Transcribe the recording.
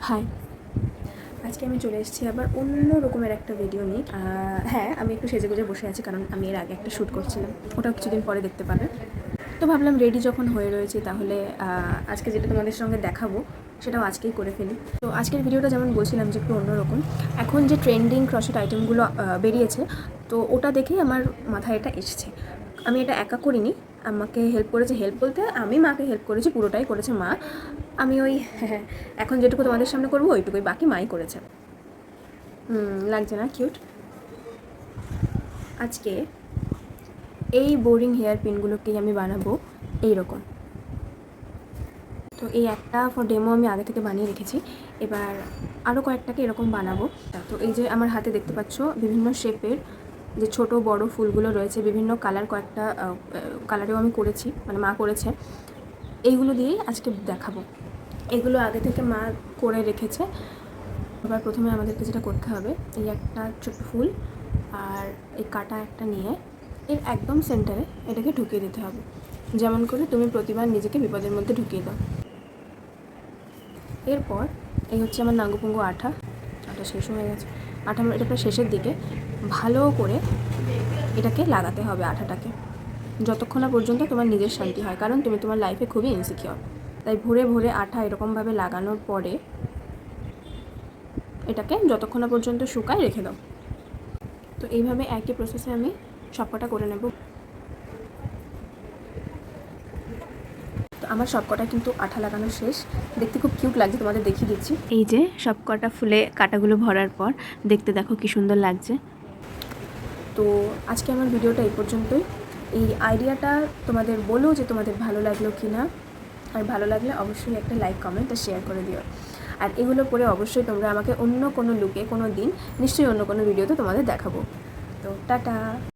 High, আজকে আমি চলে এসেছি আবার অন্য রকমের একটা ভিডিও নিয়ে। হ্যাঁ, আমি একটু সেজেগুজে বসে আছি কারণ আমি এর আগে একটা শ্যুট করছিলাম, ওটাও কিছুদিন পরে দেখতে পাবে। তো ভাবলাম রেডি যখন হয়ে রয়েছি তাহলে আজকে যেটা তোমাদের সঙ্গে দেখাবো সেটাও আজকেই করে ফেলি। তো আজকের ভিডিওটা যেমন বলছিলাম যে একটু অন্যরকম। এখন যে ট্রেন্ডিং ক্রশেট আইটেমগুলো বেরিয়েছে, তো ওটা দেখেই আমার মাথায় এটা এসেছে। আমি এটা একা করিনি, আমাকে হেল্প করেছে, হেল্প বলতে আমি মাকে হেল্প করেছি, পুরোটাই করেছে মা। আমি ওই এখন যেটুকু তোমাদের সামনে করবো ওইটুকুই, বাকি মাই করেছে। লাগছে না কিউট? আজকে এই বোরিং হেয়ার পিনগুলোকেই আমি বানাবো এইরকম। তো এই একটা ফর ডেমো আমি আগে থেকে বানিয়ে রেখেছি, এবার আরও কয়েকটাকে এরকম বানাবো। তো এই যে আমার হাতে দেখতে পাচ্ছ বিভিন্ন শেপের যে ছোট বড় ফুলগুলো রয়েছে, বিভিন্ন কালার, কয়েকটা কালারেও আমি করেছি, মানে মা করেছে। এইগুলো দিয়েই আজকে দেখাবো। এগুলো আগে থেকে মা করে রেখেছে। এবার প্রথমে আমাদেরকে যেটা করতে হবে, এই একটা ছোট্ট ফুল আর এই কাটা একটা নিয়ে এর একদম সেন্টারে এটাকে ঢুকিয়ে দিতে হবে, যেমন করে তুমি প্রতিবার নিজেকে বিপদের মধ্যে ঢুকিয়ে দাও। এরপর এই হচ্ছে আমার নাঙ্গুপুঙ্গু আঠা শেষ হয়ে গেছে। এটা প্রায় শেষের দিকে। ভালো করে এটাকে লাগাতে হবে আঠাটাকে, যতক্ষণ না পর্যন্ত তোমার নিজের শান্তি হয়, কারণ তুমি তোমার লাইফে খুবই ইনসিকিওর। তাই ভরে ভরে আঠা এরকমভাবে লাগানোর পরে এটাকে যতক্ষণ না পর্যন্ত শুকায় রেখে দাও। তো এইভাবে একই প্রসেসে আমি সবকটা করে নেব। তো আমার সবকটা কিন্তু আঠা লাগানো শেষ, দেখতে খুব কিউট লাগছে, তোমাদের দেখিয়ে দিচ্ছি। এই যে সবকটা ফুলে কাটাগুলো ভরার পর দেখতে দেখো কি সুন্দর লাগছে। তো আজকে আমার ভিডিওটা এই পর্যন্তই। এই আইডিয়াটা তোমাদের বলো যে তোমাদের ভালো লাগলো কি না, আর ভালো লাগলে অবশ্যই একটা লাইক, কমেন্ট আর শেয়ার করে দিও। আর এগুলো পরে অবশ্যই তোমরা আমাকে অন্য কোনো লুকে কোনো দিন নিশ্চয়ই অন্য কোনো ভিডিওতে তোমাদের দেখাবো। তো টাটা।